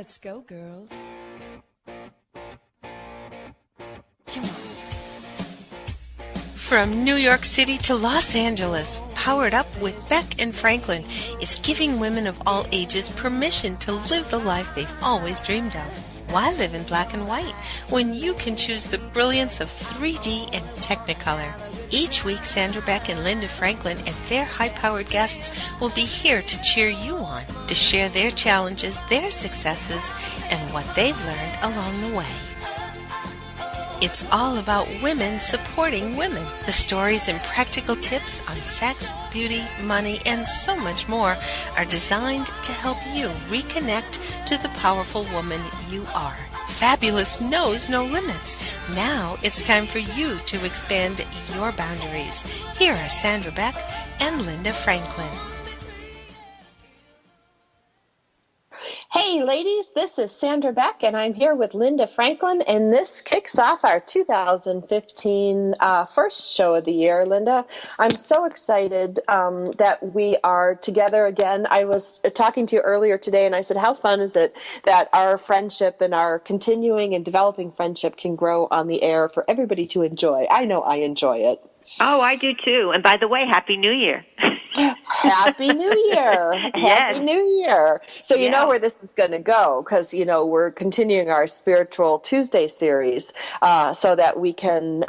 Let's go, girls. Come on. From New York City to Los Angeles, Powered Up with Beck and Franklin is giving women of all ages permission to live the life they've always dreamed of. Why live in black and white when you can choose the brilliance of 3D and Technicolor? Each week, Sandra, Beck, and Linda Franklin and their high-powered guests will be here to cheer you on, to share their challenges, their successes, and what they've learned along the way. It's all about women supporting women. The stories and practical tips on sex, beauty, money, and so much more are designed to help you reconnect to the powerful woman you are. Fabulous knows no limits. Now it's time for you to expand your boundaries. Here are Sandra Beck and Linda Franklin. Hey ladies, this is Sandra Beck and I'm here with Linda Franklin, and this kicks off our 2015 first show of the year. Linda, I'm so excited that we are together again. I was talking to you earlier today and I said, how fun is it that our friendship and our continuing and developing friendship can grow on the air for everybody to enjoy. I know I enjoy it. Oh, I do too. And by the way, Happy New Year. Happy New Year. Happy New Year. So you know where this is going to go, because, you know, we're continuing our Spiritual Tuesday series so that we can,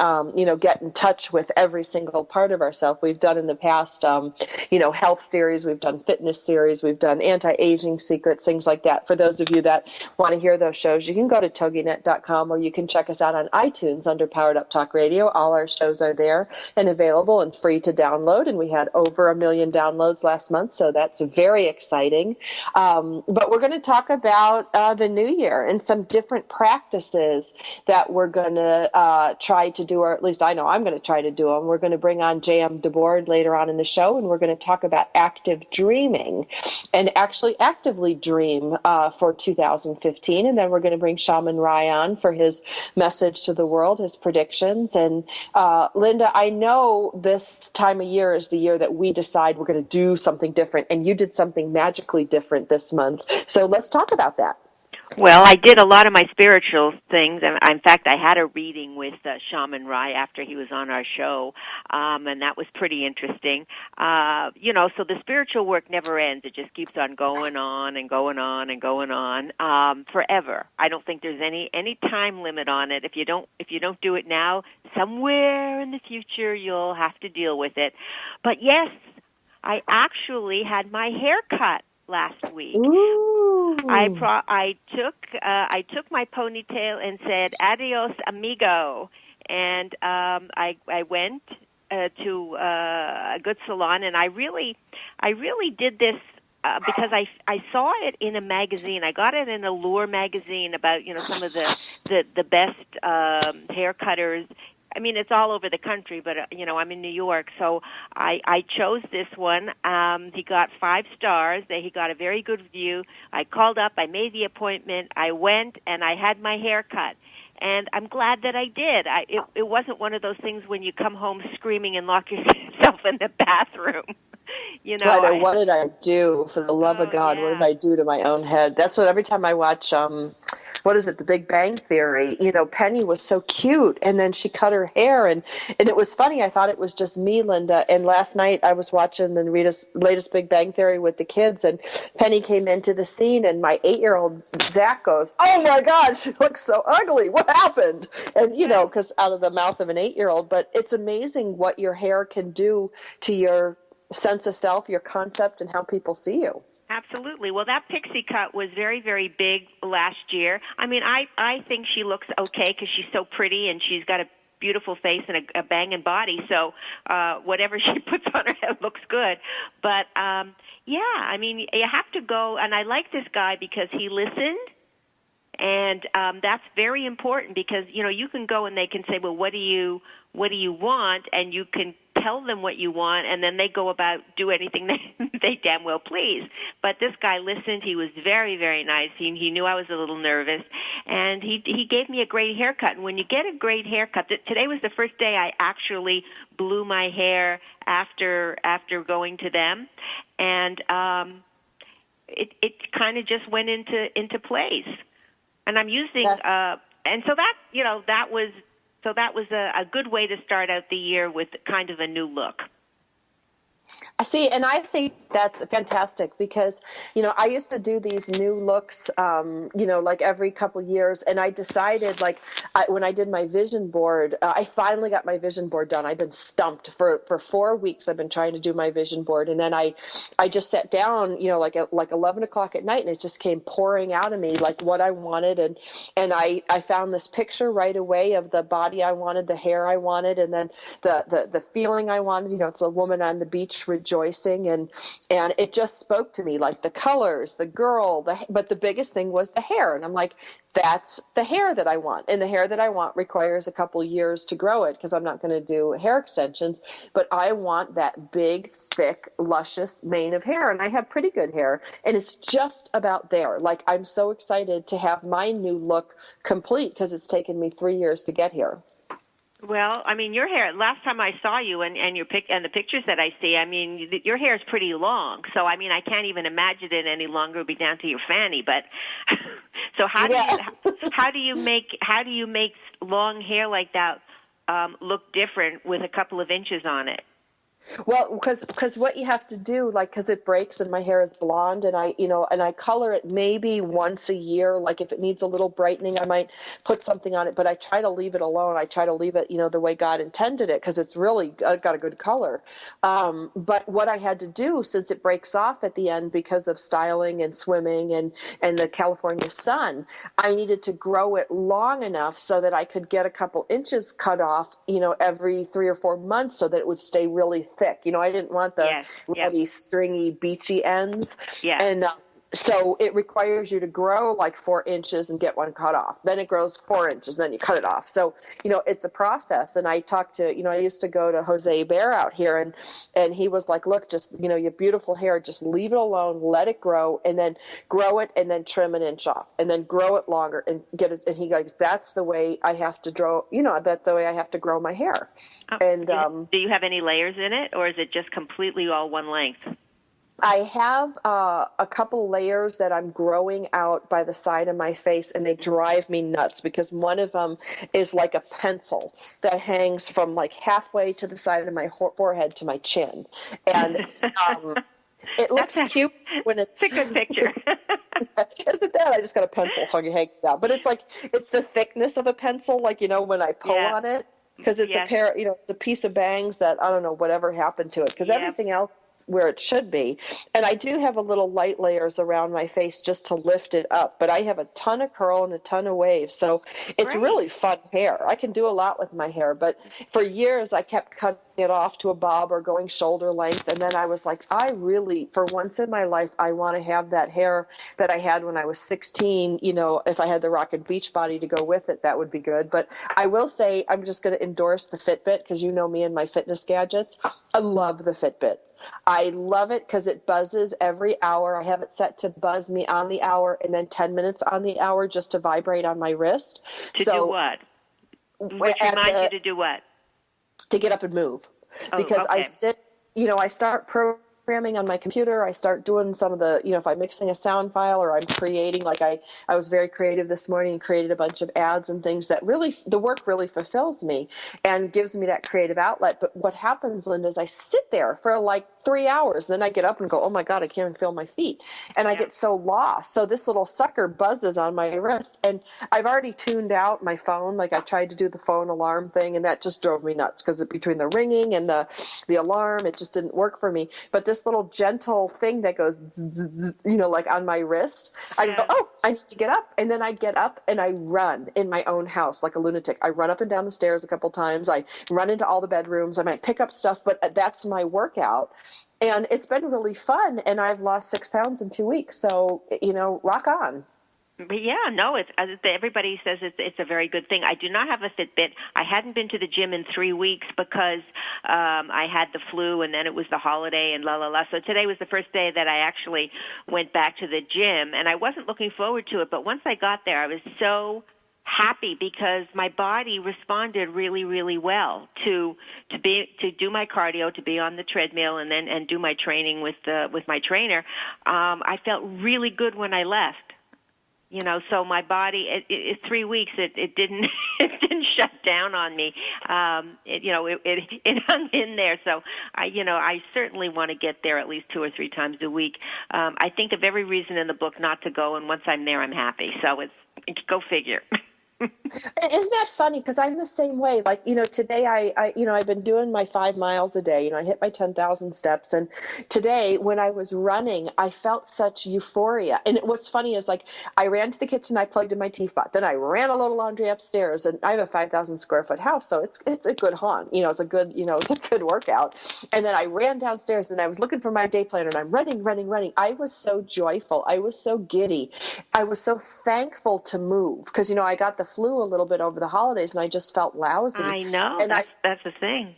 get in touch with every single part of ourselves. We've done in the past, health series. We've done fitness series. We've done anti-aging secrets, things like that. For those of you that want to hear those shows, you can go to toginet.com or you can check us out on iTunes under Powered Up Talk Radio. All our shows are there and available and free to download. And we had over 1 million downloads last month, so that's very exciting. But we're going to talk about the new year and some different practices that we're going to try to do, or at least I know I'm going to try to do them. We're going to bring on JM Debord later on in the show, and we're going to talk about active dreaming and actually actively dream for 2015. And then we're going to bring Shaman Rai on for his message to the world, his predictions. And Linda, I know this time of year is the year that we decide we're going to do something different, and you did something magically different this month. So let's talk about that. Well, I did a lot of my spiritual things. In fact, I had a reading with Shaman Rai after he was on our show, and that was pretty interesting. So the spiritual work never ends. It just keeps on going on and going on and going on forever. I don't think there's any time limit on it. If you don't do it now, somewhere in the future you'll have to deal with it. But yes, I actually had my hair cut last week. Ooh. I took my ponytail and said adios amigo, and I went to a good salon, and I really did this because I saw it in a magazine. I got it in Allure magazine about some of the best hair cutters. I mean, it's all over the country, but, I'm in New York, so I chose this one. He got 5 stars. He got a very good review. I called up. I made the appointment. I went, and I had my hair cut. And I'm glad that I did. It wasn't one of those things when you come home screaming and lock yourself in the bathroom. What did I do? For the love of God, What did I do to my own head? That's what every time I watch The Big Bang Theory, Penny was so cute, and then she cut her hair, and it was funny. I thought it was just me, Linda, and last night I was watching the latest Big Bang Theory with the kids, and Penny came into the scene, and my 8-year-old Zach goes, "Oh my God, she looks so ugly. What happened?" And, because out of the mouth of an 8-year-old, but it's amazing what your hair can do to your sense of self, your concept, and how people see you. Absolutely. Well, that pixie cut was very, very big last year. I mean, I think she looks okay because she's so pretty and she's got a beautiful face and a banging body. So whatever she puts on her head looks good. But, I mean, you have to go. And I like this guy because he listened. And that's very important because, you can go and they can say, well, what do you want? And you can tell them what you want, and then they go about do anything they damn well please. But this guy listened. He was very, very nice. He knew I was a little nervous, and he gave me a great haircut. And when you get a great haircut, today was the first day I actually blew my hair after going to them, and it kind of just went into place. And I'm using Yes. and so that was a good way to start out the year with kind of a new look. I see, and I think that's fantastic because, I used to do these new looks, like every couple years, and I decided, when I did my vision board, I finally got my vision board done. I've been stumped for 4 weeks. I've been trying to do my vision board, and then I just sat down, like 11 o'clock at night, and it just came pouring out of me, like what I wanted, and I found this picture right away of the body I wanted, the hair I wanted, and then the feeling I wanted. It's a woman on the beach rejoicing, and it just spoke to me, like the colors, the girl, but the biggest thing was the hair, and I'm like, that's the hair that I want, and the hair that I want requires a couple years to grow it because I'm not going to do hair extensions, but I want that big, thick, luscious mane of hair, and I have pretty good hair, and it's just about there. Like, I'm so excited to have my new look complete because it's taken me 3 years to get here. Well, I mean, your hair, last time I saw you and the pictures that I see, I mean, your hair is pretty long. So, I mean, I can't even imagine it any longer. It would be down to your fanny. But so how do you make long hair like that look different with a couple of inches on it? Well, because what you have to do, because it breaks and my hair is blonde, and I color it maybe once a year. Like if it needs a little brightening, I might put something on it, but I try to leave it alone. I try to leave it, the way God intended it, because it's really got a good color. But what I had to do, since it breaks off at the end because of styling and swimming and the California sun, I needed to grow it long enough so that I could get a couple inches cut off, every 3 or 4 months so that it would stay really thick. I didn't want the really stringy, beachy ends. Yeah. And so it requires you to grow like 4 inches and get one cut off. Then it grows 4 inches, then you cut it off. So, it's a process. And I talked to, I used to go to Jose Bear out here, and he was like, look, just, your beautiful hair, just leave it alone, let it grow, and then grow it, and then trim an inch off, and then grow it longer and get it. And he goes, that's the way I have to grow, that's the way I have to grow my hair. Oh, and do you have any layers in it, or is it just completely all one length? I have a couple layers that I'm growing out by the side of my face, and they drive me nuts because one of them is like a pencil that hangs from like halfway to the side of my forehead to my chin. And it looks cute when it's... It's a good picture. Isn't that? I just got a pencil hanging down. But it's the thickness of a pencil, when I pull on it. Because it's a pair, it's a piece of bangs that, I don't know, whatever happened to it. Because everything else is where it should be. And I do have a little light layers around my face just to lift it up. But I have a ton of curl and a ton of waves. So it's really fun hair. I can do a lot with my hair. But for years, I kept cutting it off to a bob or going shoulder length. And then I was like, I really, for once in my life, I want to have that hair that I had when I was 16. If I had the Rocket Beach body to go with it, that would be good. But I will say, I'm just going to endorse the Fitbit because me and my fitness gadgets. I love the Fitbit. I love it because it buzzes every hour. I have it set to buzz me on the hour and then 10 minutes on the hour just to vibrate on my wrist. To do what? Which reminds you to do what? To get up and move. Because I sit, I start programming on my computer. I start doing some of the, if I'm mixing a sound file or I'm creating, like I was very creative this morning and created a bunch of ads and things that really, the work really fulfills me and gives me that creative outlet. But what happens, Linda, is I sit there for like 3 hours. And then I get up and go, oh my God, I can't even feel my feet. And I get so lost. So this little sucker buzzes on my wrist. And I've already tuned out my phone. Like I tried to do the phone alarm thing and that just drove me nuts because between the ringing and the alarm, it just didn't work for me. But this little gentle thing that goes, zzz, like on my wrist, I go, oh, I need to get up. And then I get up and I run in my own house like a lunatic. I run up and down the stairs a couple times. I run into all the bedrooms. I might pick up stuff, but that's my workout. And it's been really fun, and I've lost 6 pounds in 2 weeks. So, rock on. But yeah, no, everybody says it's a very good thing. I do not have a Fitbit. I hadn't been to the gym in 3 weeks because I had the flu, and then it was the holiday, and So today was the first day that I actually went back to the gym, and I wasn't looking forward to it. But once I got there, I was so happy because my body responded really, really well to do my cardio, to be on the treadmill, and do my training with my trainer. I felt really good when I left. So my body, 3 weeks, it didn't it didn't shut down on me. It hung in there. So I certainly want to get there at least 2 or 3 times a week. I think of every reason in the book not to go, and once I'm there, I'm happy. So it's go figure. Isn't that funny? Because I'm the same way. Like, today I've been doing my 5 miles a day. I hit my 10,000 steps. And today when I was running, I felt such euphoria. And what's funny is, like, I ran to the kitchen, I plugged in my teapot. Then I ran a little laundry upstairs, and I have a 5,000 square foot house. So it's a good haunt. It's a good workout. And then I ran downstairs, and I was looking for my day planner, and I'm running. I was so joyful. I was so giddy. I was so thankful to move because, I got the flu a little bit over the holidays, and I just felt lousy. I know. And that's the thing.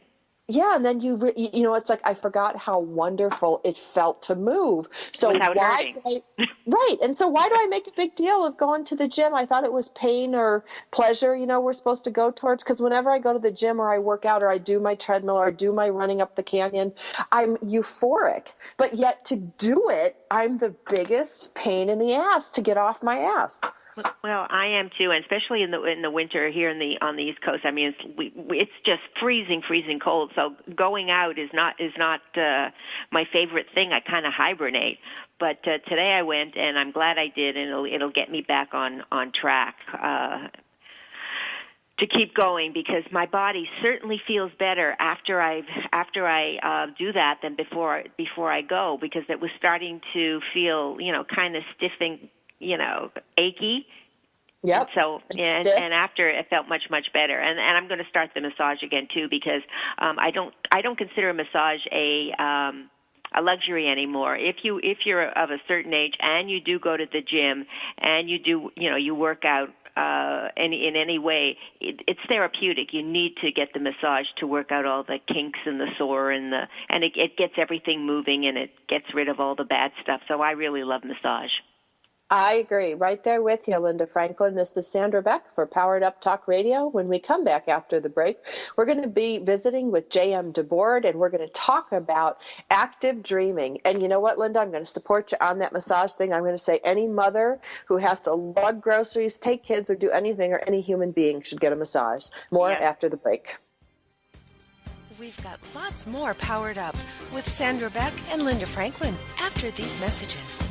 Yeah, and then it's like I forgot how wonderful it felt to move. So without hurting. Right. And so why do I make a big deal of going to the gym? I thought it was pain or pleasure, we're supposed to go towards, because whenever I go to the gym or I work out or I do my treadmill or I do my running up the canyon, I'm euphoric. But yet to do it, I'm the biggest pain in the ass to get off my ass. Well, I am too, and especially in the winter here on the East Coast. I mean, it's just freezing cold. So going out is not my favorite thing. I kind of hibernate. But today I went, and I'm glad I did, and it'll get me back on track to keep going, because my body certainly feels better after I do that than before I go, because it was starting to feel kind of stiff and achy. Yep. And after it felt much, much better. And I'm going to start the massage again too, because I don't consider a massage a luxury anymore. If you're of a certain age and you do go to the gym and you do you work out in any way, it's therapeutic. You need to get the massage to work out all the kinks and the sore and it gets everything moving, and it gets rid of all the bad stuff. So I really love massage. I agree. Right there with you, Linda Franklin. This is Sandra Beck for Powered Up Talk Radio. When we come back after the break, we're going to be visiting with JM Debord, and we're going to talk about active dreaming. And you know what, Linda? I'm going to support you on that massage thing. I'm going to say any mother who has to lug groceries, take kids, or do anything, or any human being should get a massage. More after the break. We've got lots more Powered Up with Sandra Beck and Linda Franklin after these messages.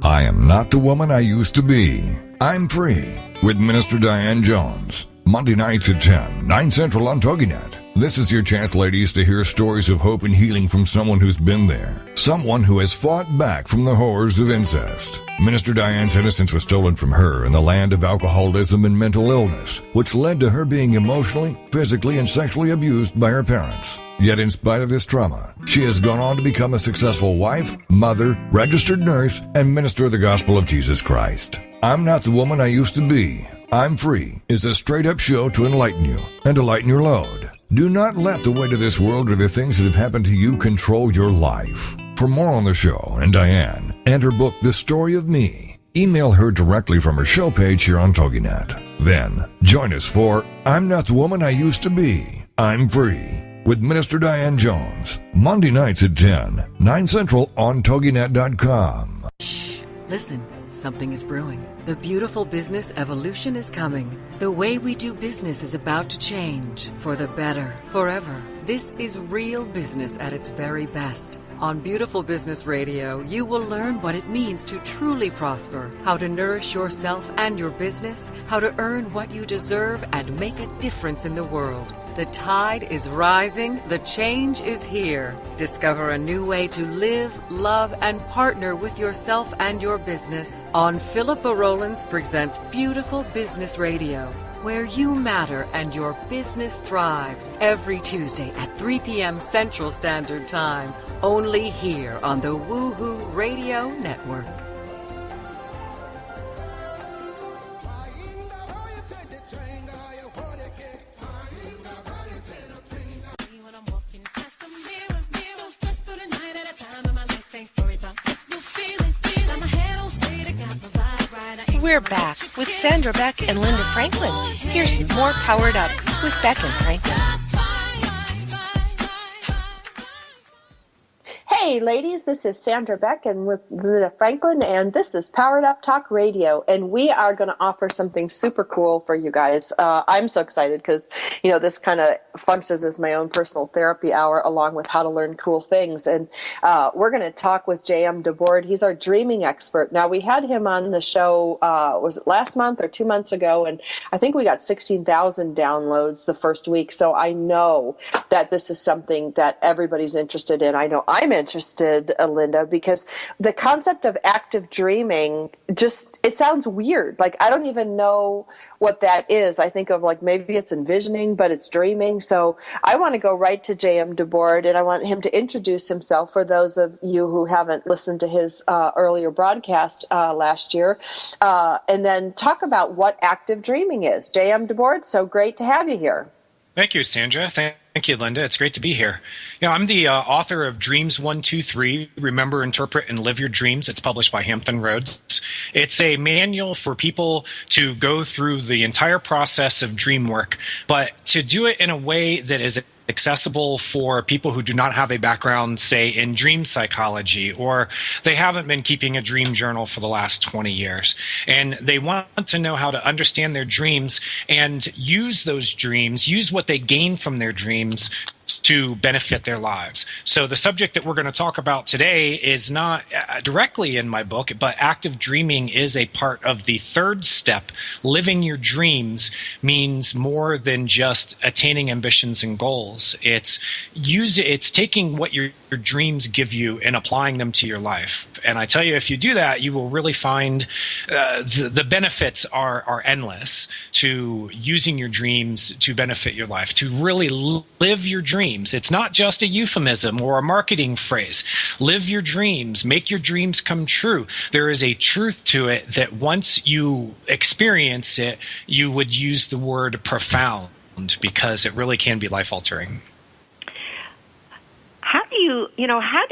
I am not the woman I used to be. I'm free with Minister Diane Jones. Monday nights at 10, 9 Central on TogiNet. This is your chance, ladies, to hear stories of hope and healing from someone who's been there. Someone who has fought back from the horrors of incest. Minister Diane's innocence was stolen from her in the land of alcoholism and mental illness, which led to her being emotionally, physically, and sexually abused by her parents. Yet in spite of this trauma, she has gone on to become a successful wife, mother, registered nurse, and minister of the gospel of Jesus Christ. I'm not the woman I used to be. I'm Free is a straight-up show to enlighten you and to lighten your load. Do not let the weight of this world or the things that have happened to you control your life. For more on the show and Diane and her book, The Story of Me, email her directly from her show page here on TogiNet. Then, join us for I'm Not the Woman I Used to Be. I'm Free with Minister Diane Jones. Monday nights at 10, 9 Central on TogiNet.com. Shh. Listen. Something is brewing. The beautiful business evolution is coming. The way we do business is about to change. For the better. Forever. This is real business at its very best. On Beautiful Business Radio, you will learn what it means to truly prosper, how to nourish yourself and your business, how to earn what you deserve and make a difference in the world. The tide is rising, the change is here. Discover a new way to live, love, and partner with yourself and your business on Philippa Rowlands Presents Beautiful Business Radio, where you matter and your business thrives. Every Tuesday at 3 p.m. Central Standard Time, only here on the Woohoo Radio Network. We're back with Sandra, Beck, and Linda Franklin. Here's some more Powered Up with Beck and Franklin. Hey, ladies, this is Sandra Beck and with Linda Franklin, and this is Powered Up Talk Radio, and we are going to offer something super cool for you guys. I'm so excited because, this kind of functions as my own personal therapy hour along with how to learn cool things, and we're going to talk with JM Debord. He's our dreaming expert. Now, we had him on the show, was it last month or 2 months ago, and I think we got 16,000 downloads the first week, so I know that this is something that everybody's interested in. I know I'm interested, Linda, because the concept of active dreaming it sounds weird. Like, I don't even know what that is. I think of maybe it's envisioning, but it's dreaming. So I want to go right to JM Debord, and I want him to introduce himself for those of you who haven't listened to his earlier broadcast last year, and then talk about what active dreaming is. JM Debord, so great to have you here. Thank you, Sandra. Thank you, Linda. It's great to be here. I'm the author of Dreams 1, 2, 3, Remember, Interpret, and Live Your Dreams. It's published by Hampton Roads. It's a manual for people to go through the entire process of dream work, but to do it in a way that is accessible for people who do not have a background, say, in dream psychology, or they haven't been keeping a dream journal for the last 20 years. And they want to know how to understand their dreams and use those dreams, use what they gain from their dreams to benefit their lives. So the subject that we're going to talk about today is not directly in my book, but active dreaming is a part of the third step. Living your dreams means more than just attaining ambitions and goals. It's taking what your dreams give you and applying them to your life. And I tell you, if you do that, you will really find the benefits are endless to using your dreams to benefit your life, to really live your dreams. It's not just a euphemism or a marketing phrase. Live your dreams. Make your dreams come true. There is a truth to it that once you experience it, you would use the word profound, because it really can be life-altering. How do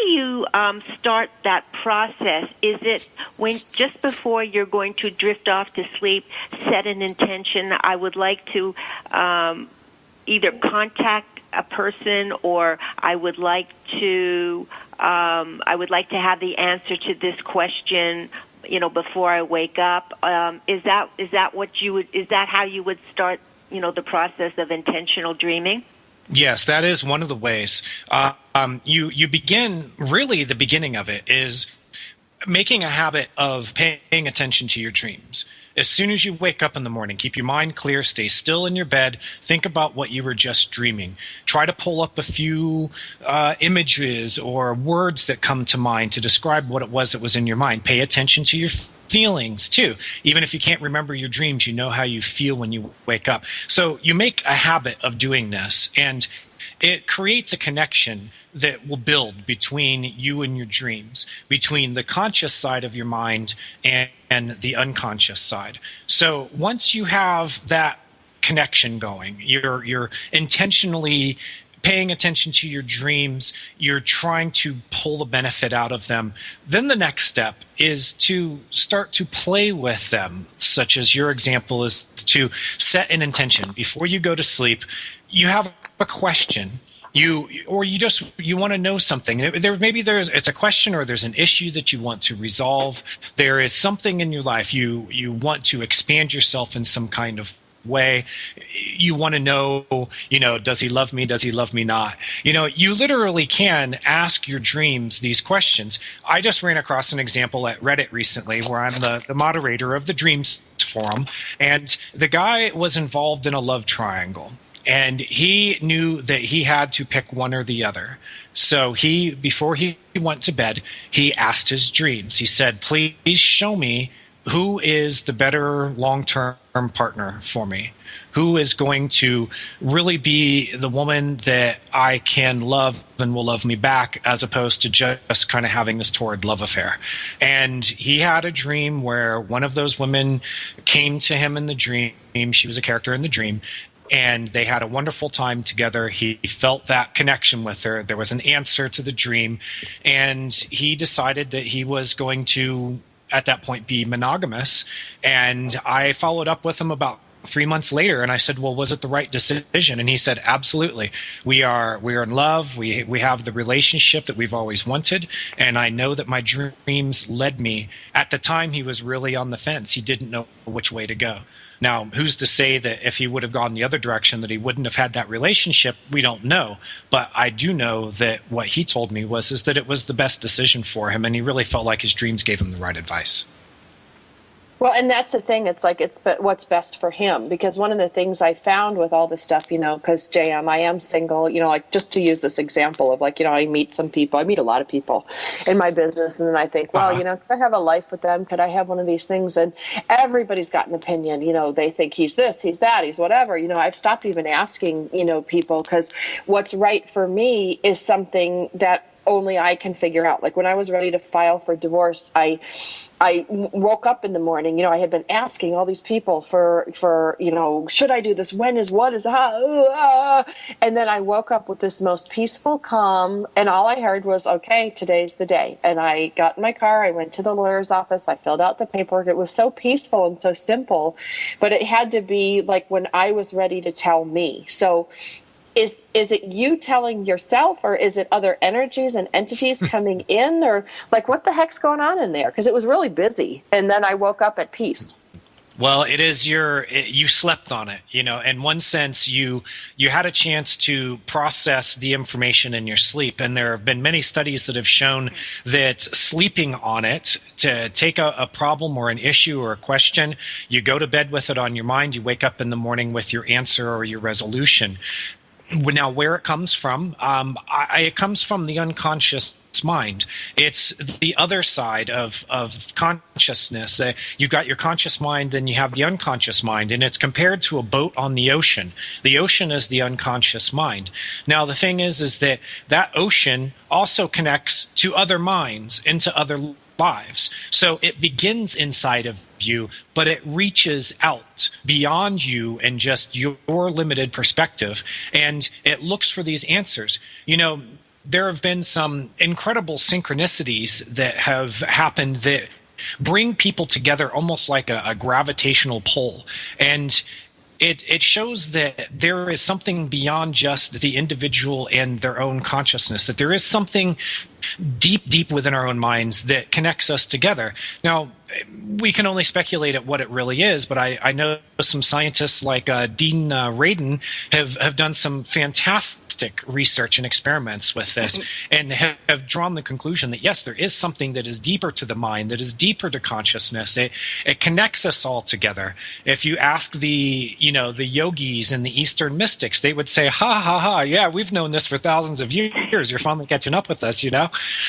you start that process? Is it when just before you're going to drift off to sleep, set an intention? I would like to either contact a person, or I would like to have the answer to this question, before I wake up. Is that how you would start, the process of intentional dreaming? Yes, that is one of the ways. You begin, really the beginning of it is making a habit of paying attention to your dreams. As soon as you wake up in the morning, keep your mind clear, stay still in your bed, think about what you were just dreaming. Try to pull up a few images or words that come to mind to describe what it was that was in your mind. Pay attention to your feelings too. Even if you can't remember your dreams, you know how you feel when you wake up. So you make a habit of doing this, and it creates a connection that will build between you and your dreams, between the conscious side of your mind and the unconscious side. So once you have that connection going, you're intentionally paying attention to your dreams, you're trying to pull the benefit out of them, then the next step is to start to play with them, such as your example is to set an intention. Before you go to sleep, you have a question. You want to know something. It's a question, or there's an issue that you want to resolve. There is something in your life you want to expand yourself in some kind of way. You want to know, does he love me? Does he love me not? You literally can ask your dreams these questions. I just ran across an example at Reddit recently where I'm the moderator of the Dreams Forum, and the guy was involved in a love triangle. And he knew that he had to pick one or the other. So before he went to bed, he asked his dreams. He said, please show me who is the better long-term partner for me. Who is going to really be the woman that I can love and will love me back, as opposed to just kind of having this torrid love affair. And he had a dream where one of those women came to him in the dream. She was a character in the dream. And they had a wonderful time together. He felt that connection with her. There was an answer to the dream. And he decided that he was going to at that point be monogamous. And I followed up with him about 3 months later, and I said, well, was it the right decision? And he said, absolutely. We are in love. We have the relationship that we've always wanted, and I know that my dreams led me. At the time, he was really on the fence. He didn't know which way to go. Now, who's to say that if he would have gone the other direction that he wouldn't have had that relationship? We don't know. But I do know that what he told me was that it was the best decision for him, and he really felt like his dreams gave him the right advice. Well, and that's the thing. It's like it's what's best for him. Because one of the things I found with all this stuff, because JM, I am single, like just to use this example of like, I meet some people. I meet a lot of people in my business. And then I think, well, could I have a life with them? Could I have one of these things? And everybody's got an opinion. They think he's this, he's that, he's whatever. I've stopped even asking, people, because what's right for me is something that only I can figure out. Like when I was ready to file for divorce, I woke up in the morning, I had been asking all these people for should I do this? When is what is how? And then I woke up with this most peaceful calm, and all I heard was, okay, today's the day. And I got in my car, I went to the lawyer's office, I filled out the paperwork. It was so peaceful and so simple, but it had to be like when I was ready to tell me. So is it you telling yourself, or is it other energies and entities coming in, or like what the heck's going on in there? Because it was really busy, and then I woke up at peace. Well, it is you slept on it, in one sense, you had a chance to process the information in your sleep. And there have been many studies that have shown that sleeping on it, to take a problem or an issue or a question, you go to bed with it on your mind, you wake up in the morning with your answer or your resolution. Now, where it comes from, it comes from the unconscious mind. It's the other side of consciousness. You've got your conscious mind, then you have the unconscious mind, and it's compared to a boat on the ocean. The ocean is the unconscious mind. Now, the thing is that ocean also connects to other minds, into other lives. So it begins inside of you, but it reaches out beyond you and just your limited perspective, and it looks for these answers. There have been some incredible synchronicities that have happened that bring people together almost like a gravitational pull. And it shows that there is something beyond just the individual and their own consciousness, that there is something deep within our own minds that connects us together. Now, we can only speculate at what it really is, but I know some scientists like Dean Radin have done some fantastic research and experiments with this, and have drawn the conclusion that yes, there is something that is deeper to the mind, that is deeper to consciousness. It connects us all together. If you ask the yogis and the Eastern mystics, they would say, ha ha ha, yeah, we've known this for thousands of years. You're finally catching up with us,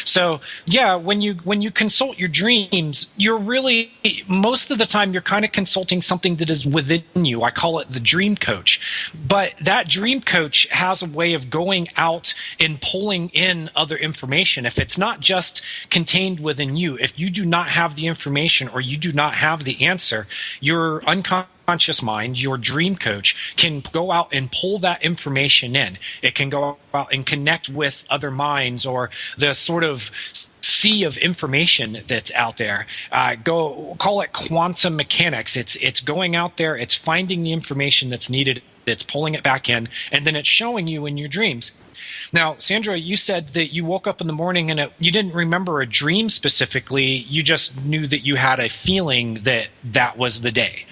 So yeah, when you consult your dreams, you're really, most of the time, you're kind of consulting something that is within you. I call it the dream coach. But that dream coach has a way of going out and pulling in other information. If it's not just contained within you, if you do not have the information or you do not have the answer, your unconscious mind, your dream coach, can go out and pull that information in. It can go out and connect with other minds, or the sort of sea of information that's out there. Call it quantum mechanics. It's going out there, it's finding the information that's needed, it's pulling it back in, and then it's showing you in your dreams. Now, Sandra, you said that you woke up in the morning and you didn't remember a dream specifically. You just knew that you had a feeling that was the day.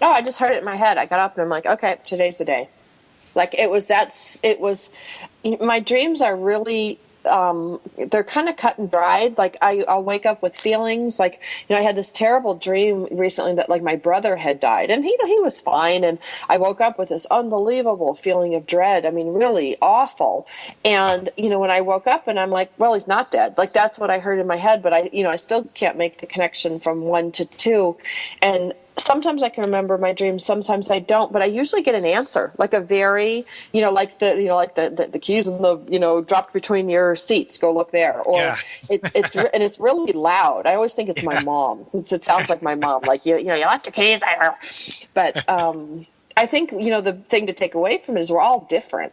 Oh, I just heard it in my head. I got up and I'm like, okay, today's the day. Like my dreams are really, they're kind of cut and dried. Like I'll wake up with feelings. Like, I had this terrible dream recently that like my brother had died, and he was fine. And I woke up with this unbelievable feeling of dread. I mean, really awful. And, when I woke up and I'm like, well, he's not dead. Like that's what I heard in my head, but I still can't make the connection from 1 to 2. And sometimes I can remember my dreams, sometimes I don't, but I usually get an answer, like a very, like the keys in the, dropped between your seats, go look there. Or yeah. it's really loud. I always think it's my mom, because it sounds like my mom, like, you left your keys. But I think, the thing to take away from it is we're all different.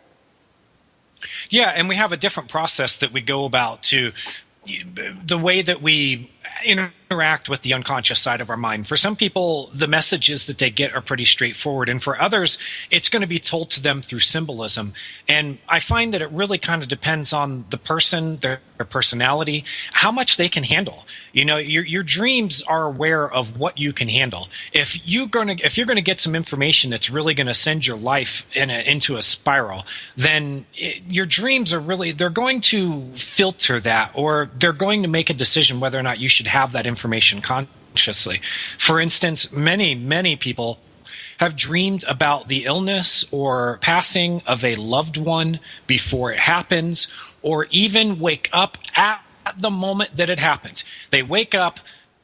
Yeah. And we have a different process that we go about to the way that we interact with the unconscious side of our mind. For some people, the messages that they get are pretty straightforward, and for others, it's going to be told to them through symbolism. And I find that it really kind of depends on the person, their personality, how much they can handle. You know, your dreams are aware of what you can handle. If you're going to get some information that's really going to send your life into a spiral, then your dreams they're going to filter that, or they're going to make a decision whether or not you should have that information consciously. For instance, many people have dreamed about the illness or passing of a loved one before it happens, or even wake up at the moment that it happens. They wake up,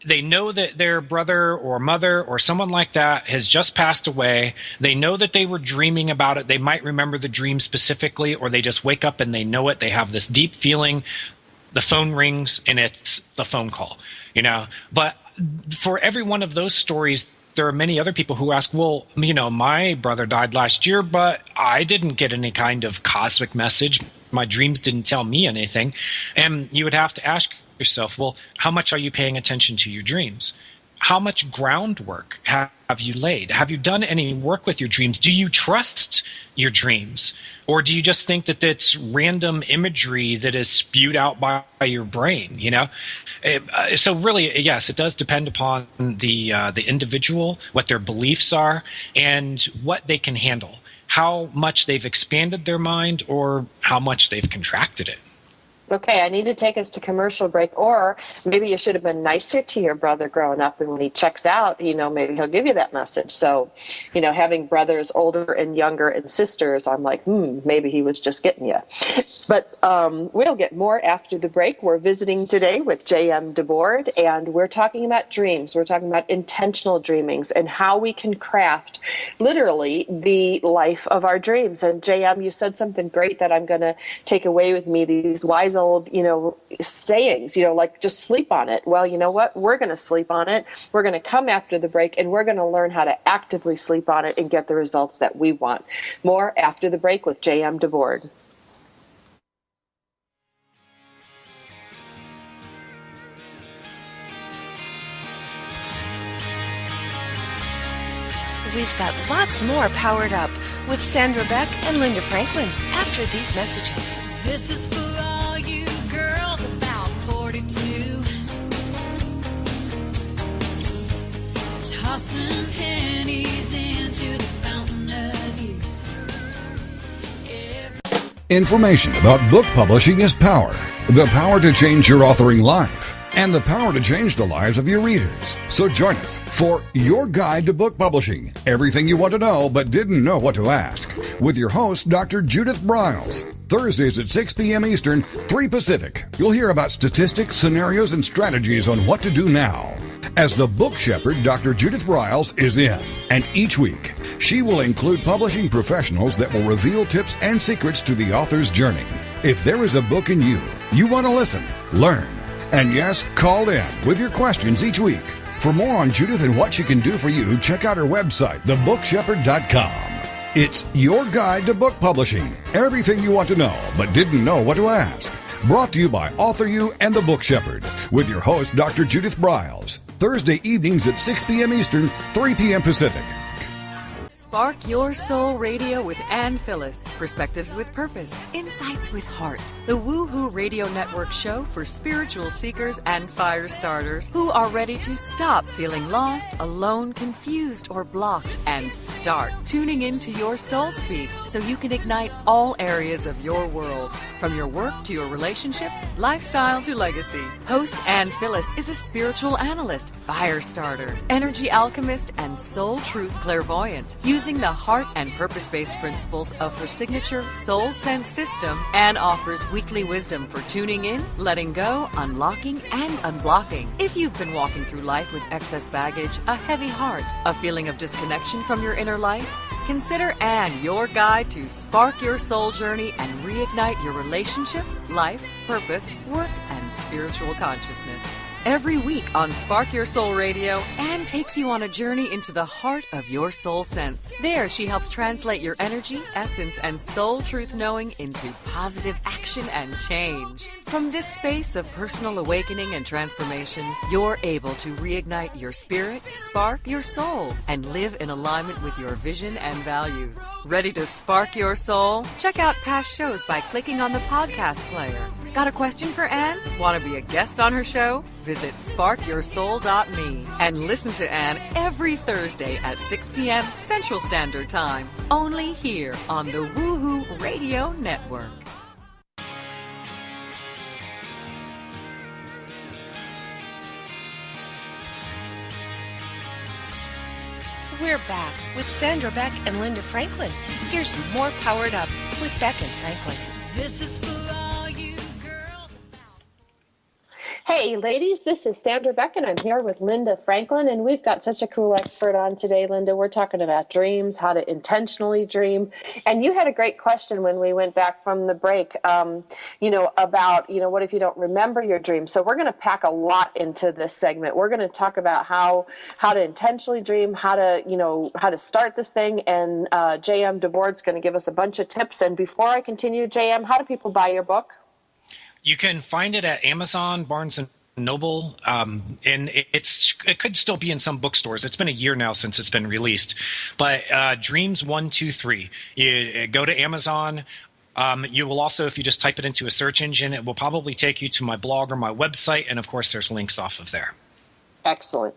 they know that their brother or mother or someone like that has just passed away. They know that they were dreaming about it. They might remember the dream specifically, or they just wake up and they know it. They have this deep feeling. The phone rings and it's the phone call, you know. But for every one of those stories, there are many other people who ask, well, you know, my brother died last year, but I didn't get any kind of cosmic message. My dreams didn't tell me anything. And you would have to ask yourself, well, how much are you paying attention to your dreams? How much groundwork have you laid? Have you done any work with your dreams? Do you trust your dreams? Or do you just think that it's random imagery that is spewed out by your brain, you know? So really, yes, it does depend upon the individual, what their beliefs are, and what they can handle, how much they've expanded their mind or how much they've contracted it. Okay, I need to take us to commercial break, or maybe you should have been nicer to your brother growing up, and when he checks out, you know, maybe he'll give you that message. So, you know, having brothers older and younger and sisters, I'm like, maybe he was just getting you. But we'll get more after the break. We're visiting today with JM Debord, and we're talking about dreams. We're talking about intentional dreamings and how we can craft literally the life of our dreams. And JM, you said something great that I'm going to take away with me, these wise old, you know, sayings, you know, like just sleep on it. Well, you know what? We're going to sleep on it. We're going to come after the break, and we're going to learn how to actively sleep on it and get the results that we want. More after the break with JM Debord. We've got lots more Powered Up with Sandra Beck and Linda Franklin after these messages. This is for all you girls about 42. Tossing pennies into the fountain of youth. Information about book publishing is power. The power to change your authoring life, and the power to change the lives of your readers. So join us for Your Guide to Book Publishing. Everything you want to know but didn't know what to ask. With your host, Dr. Judith Briles. Thursdays at 6 p.m. Eastern, 3 Pacific. You'll hear about statistics, scenarios, and strategies on what to do now. As the book shepherd, Dr. Judith Briles is in. And each week, she will include publishing professionals that will reveal tips and secrets to the author's journey. If there is a book in you want to listen, learn, and yes, call in with your questions each week. For more on Judith and what she can do for you, check out her website, thebookshepherd.com. It's your guide to book publishing. Everything you want to know, but didn't know what to ask. Brought to you by Author You and The Book Shepherd, with your host, Dr. Judith Briles. Thursday evenings at 6 p.m. Eastern, 3 p.m. Pacific. Spark Your Soul Radio with Ann Phyllis. Perspectives with purpose. Insights with heart. The Woohoo Radio Network show for spiritual seekers and fire starters who are ready to stop feeling lost, alone, confused, or blocked and start tuning into your soul speak so you can ignite all areas of your world, from your work to your relationships, lifestyle to legacy. Host Ann Phyllis is a spiritual analyst, fire starter, energy alchemist, and soul truth clairvoyant. Using the heart and purpose-based principles of her signature Soul Sense system, Anne offers weekly wisdom for tuning in, letting go, unlocking, and unblocking. If you've been walking through life with excess baggage, a heavy heart, a feeling of disconnection from your inner life, consider Anne your guide to spark your soul journey and reignite your relationships, life, purpose, work, and spiritual consciousness. every week on Spark Your Soul Radio, Anne takes you on a journey into the heart of your soul sense. There, she helps translate your energy, essence, and soul truth knowing into positive action and change. From this space of personal awakening and transformation, you're able to reignite your spirit, spark your soul, and live in alignment with your vision and values. Ready to spark your soul? Check out past shows by clicking on the podcast player. Got a question for Anne? Want to be a guest on her show? Visit sparkyoursoul.me and listen to Anne every Thursday at 6 p.m. Central Standard Time, only here on the Woohoo Radio Network. We're back with Sandra Beck and Linda Franklin. Here's some more Powered Up with Beck and Franklin. This is for all you girls. Hey, ladies, this is Sandra Beck, and I'm here with Linda Franklin, and we've got such a cool expert on today, Linda. We're talking about dreams, how to intentionally dream, and you had a great question when we went back from the break, about, what if you don't remember your dreams? So we're going to pack a lot into this segment. We're going to talk about how to intentionally dream, how to start this thing, and JM Debord's going to give us a bunch of tips. And before I continue, JM, how do people buy your book? You can find it at Amazon, Barnes and Noble, and it could still be in some bookstores. It's been a year now since it's been released. But Dreams 1, 2, 3. You go to Amazon. You will also, if you just type it into a search engine, it will probably take you to my blog or my website, and of course, there's links off of there. Excellent.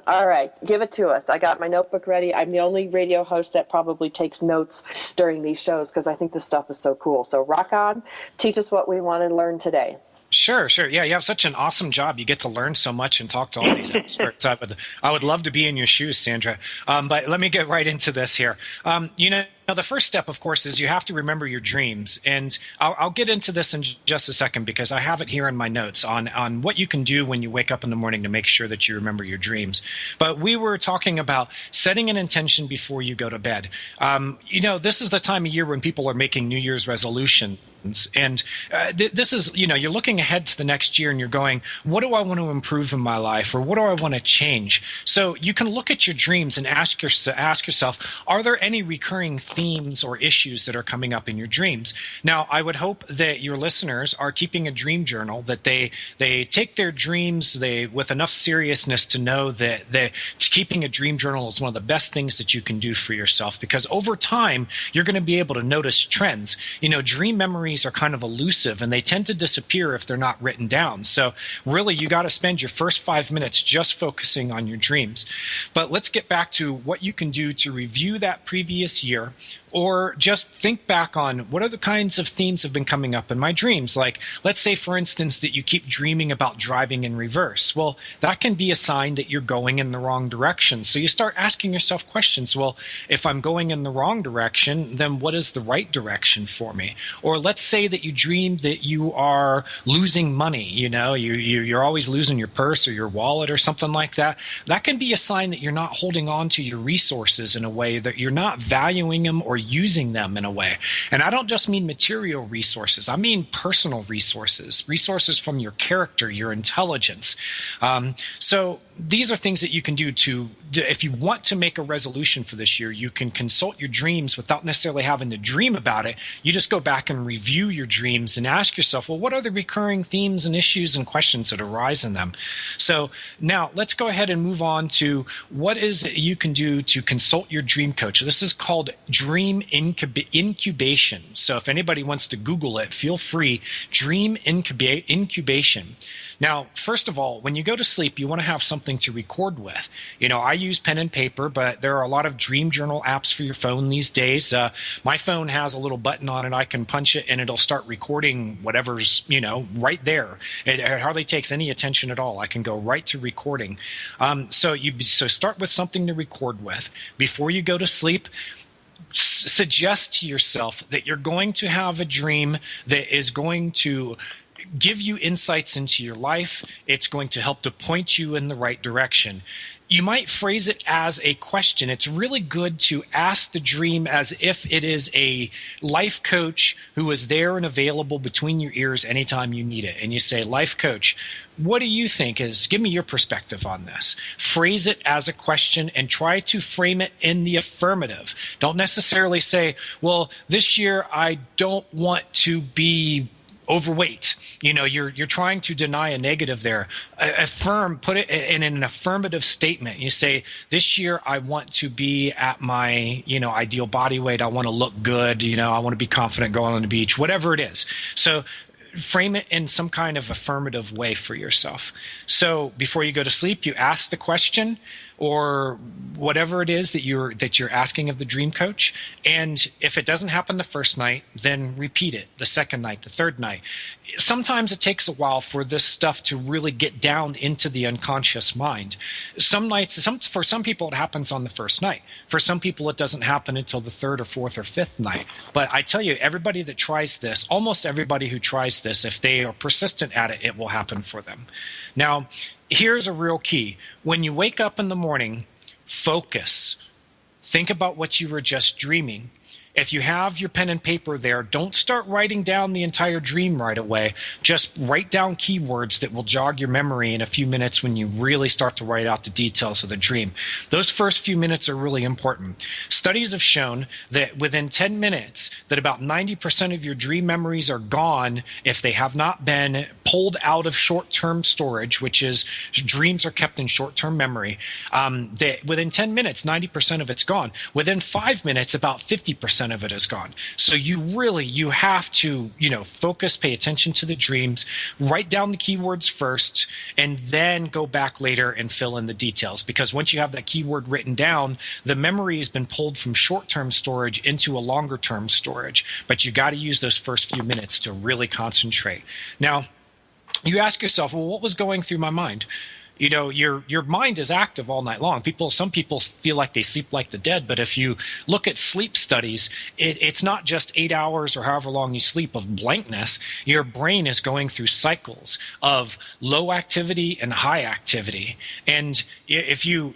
All right. Give it to us. I got my notebook ready. I'm the only radio host that probably takes notes during these shows because I think this stuff is so cool. So rock on. Teach us what we want to learn today. Sure. Yeah, you have such an awesome job. You get to learn so much and talk to all these experts. I would love to be in your shoes, Sandra. But let me get right into this here. Now, the first step, of course, is you have to remember your dreams. And I'll get into this in just a second because I have it here in my notes on what you can do when you wake up in the morning to make sure that you remember your dreams. But we were talking about setting an intention before you go to bed. This is the time of year when people are making New Year's resolutions. And this is, you're looking ahead to the next year and you're going, what do I want to improve in my life? Or what do I want to change? So you can look at your dreams and ask yourself, are there any recurring themes or issues that are coming up in your dreams? Now, I would hope that your listeners are keeping a dream journal, that they take their dreams with enough seriousness to know that keeping a dream journal is one of the best things that you can do for yourself, because over time, you're going to be able to notice trends. Dream memories are kind of elusive and they tend to disappear if they're not written down. So really, you got to spend your first 5 minutes just focusing on your dreams. But let's get back to what you can do to review that previous year, or just think back on what are the kinds of themes have been coming up in my dreams. Like, let's say, for instance, that you keep dreaming about driving in reverse. Well, that can be a sign that you're going in the wrong direction. So you start asking yourself questions. Well, if I'm going in the wrong direction, then what is the right direction for me? Or let's say that you dream that you are losing money. You're always losing your purse or your wallet or something like that. That can be a sign that you're not holding on to your resources in a way, that you're not valuing them or using them in a way. And I don't just mean material resources. I mean personal resources from your character, your intelligence. So these are things that you can do if you want to make a resolution for this year. You can consult your dreams without necessarily having to dream about it. You just go back and review your dreams and ask yourself, well, what are the recurring themes and issues and questions that arise in them? So now let's go ahead and move on to what is it you can do to consult your dream coach. This is called Dream Incubation. So if anybody wants to Google it, feel free. Dream Incubation. Now, first of all, when you go to sleep, you want to have something to record with. I use pen and paper, but there are a lot of dream journal apps for your phone these days. My phone has a little button on it. I can punch it and it'll start recording whatever's, right there. It hardly takes any attention at all. I can go right to recording. So start with something to record with. Before you go to sleep, suggest to yourself that you're going to have a dream that is going to give you insights into your life. It's going to help to point you in the right direction. you might phrase it as a question. It's really good to ask the dream as if it is a life coach who is there and available between your ears anytime you need it. And you say, life coach, what do you think give me your perspective on this? Phrase it as a question and try to frame it in the affirmative. Don't necessarily say, well, this year I don't want to be overweight. You're trying to deny a negative there. Put it in an affirmative statement. You say, this year I want to be at my, ideal body weight. I want to look good. I want to be confident going on the beach, whatever it is. So frame it in some kind of affirmative way for yourself. So before you go to sleep, you ask the question or whatever it is that you're asking of the dream coach. And if it doesn't happen the first night, then repeat it the second night, the third night. Sometimes it takes a while for this stuff to really get down into the unconscious mind. Some nights, for some people, it happens on the first night. For some people, it doesn't happen until the third or fourth or fifth night. But I tell you, everybody that tries this, almost everybody who tries this, if they are persistent at it, it will happen for them. Now, here's a real key. When you wake up in the morning, focus. Think about what you were just dreaming. If you have your pen and paper there, don't start writing down the entire dream right away. Just write down keywords that will jog your memory in a few minutes when you really start to write out the details of the dream. Those first few minutes are really important. Studies have shown that within 10 minutes, that about 90% of your dream memories are gone if they have not been pulled out of short-term storage, which is dreams are kept in short-term memory. Within 10 minutes, 90% of it's gone. Within 5 minutes, about 50% of it is gone. So you have to, focus, pay attention to the dreams, write down the keywords first, and then go back later and fill in the details. Because once you have that keyword written down, the memory has been pulled from short-term storage into a longer-term storage. But you got to use those first few minutes to really concentrate. Now, you ask yourself, well, what was going through my mind? Your mind is active all night long. Some people feel like they sleep like the dead, but if you look at sleep studies, it's not just 8 hours or however long you sleep of blankness. Your brain is going through cycles of low activity and high activity. And if you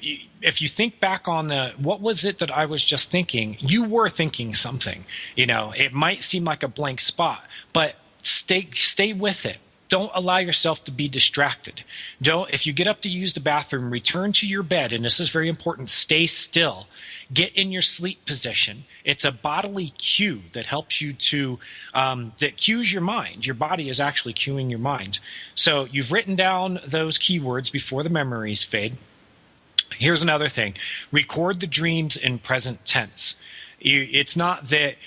think back on what was it that I was just thinking, you were thinking something. It might seem like a blank spot, but stay with it. Don't allow yourself to be distracted. If you get up to use the bathroom, return to your bed, and this is very important, stay still. Get in your sleep position. It's a bodily cue that helps you that cues your mind. Your body is actually cueing your mind. So you've written down those keywords before the memories fade. Here's another thing. Record the dreams in present tense. It's not that,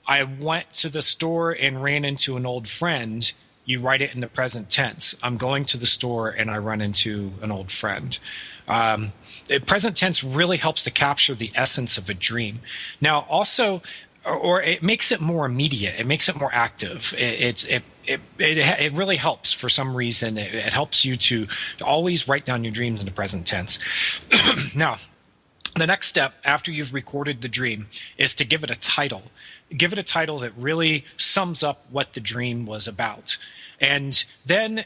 I went to the store and ran into an old friend. You write it in the present tense. I'm going to the store and I run into an old friend. Present tense really helps to capture the essence of a dream. Now, also, or it makes it more immediate. It makes it more active. It really helps for some reason. It helps you to always write down your dreams in the present tense. Now, the next step after you've recorded the dream is to give it a title. Give it a title that really sums up what the dream was about. And then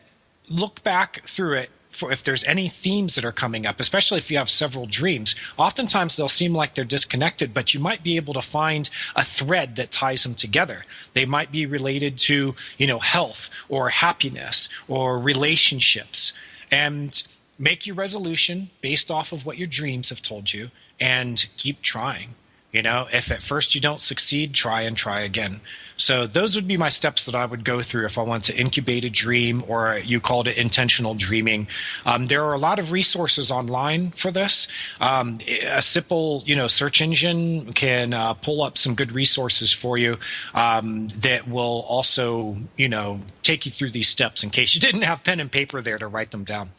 look back through it for if there's any themes that are coming up, especially if you have several dreams. Oftentimes they'll seem like they're disconnected, but you might be able to find a thread that ties them together. They might be related to, health or happiness or relationships. And make your resolution based off of what your dreams have told you and keep trying. If at first you don't succeed, try and try again. So those would be my steps that I would go through if I want to incubate a dream, or you called it intentional dreaming. There are a lot of resources online for this. A simple, search engine can pull up some good resources for you that will also, take you through these steps in case you didn't have pen and paper there to write them down.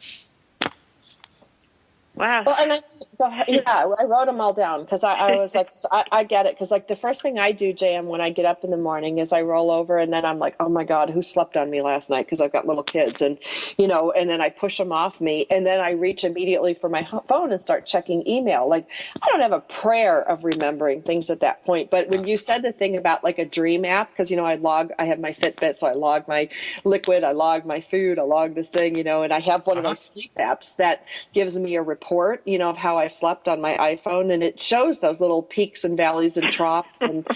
Wow. Well, and I wrote them all down because I was like, I get it. Because the first thing I do, JM, when I get up in the morning is I roll over and then I'm like, oh my God, who slept on me last night? Because I've got little kids and then I push them off me and then I reach immediately for my phone and start checking email. I don't have a prayer of remembering things at that point. But when you said the thing about a dream app, because, I have my Fitbit, so I log my liquid, I log my food, I log this thing, and I have one of those sleep apps that gives me a report report, of how I slept on my iPhone, and it shows those little peaks and valleys and troughs. And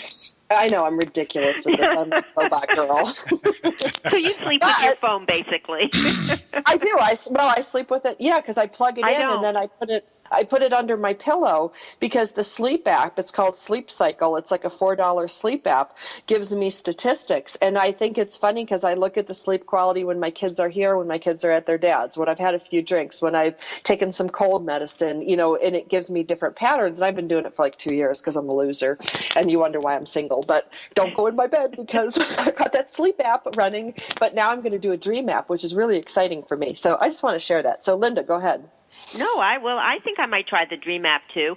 I know I'm ridiculous with this. I'm a robot girl. So you sleep with your phone, basically. I do. I sleep with it. Yeah, because I plug it in and then I put it under my pillow, because the sleep app, it's called Sleep Cycle. It's like a $4 sleep app, gives me statistics. And I think it's funny because I look at the sleep quality when my kids are here, when my kids are at their dad's, when I've had a few drinks, when I've taken some cold medicine, and it gives me different patterns. And I've been doing it for like 2 years because I'm a loser. And you wonder why I'm single. But don't go in my bed because I've got that sleep app running. But now I'm going to do a dream app, which is really exciting for me. So I just want to share that. So Linda, go ahead. No, I think I might try the Dream app too,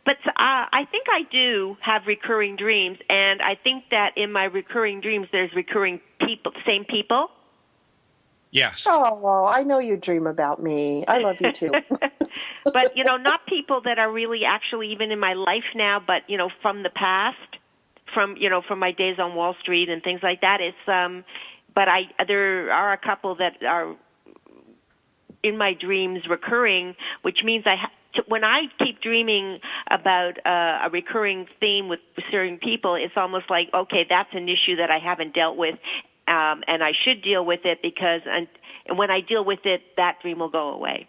but I think I do have recurring dreams, and I think that in my recurring dreams there's recurring people, same people. Yes. Oh, I know you dream about me. I love you too. But not people that are really actually even in my life now, but from the past, from my days on Wall Street and things like that. But there are a couple that are in my dreams recurring, which means when I keep dreaming about a recurring theme with certain people, it's almost like, okay, that's an issue that I haven't dealt with, and I should deal with it, because and when I deal with it, that dream will go away.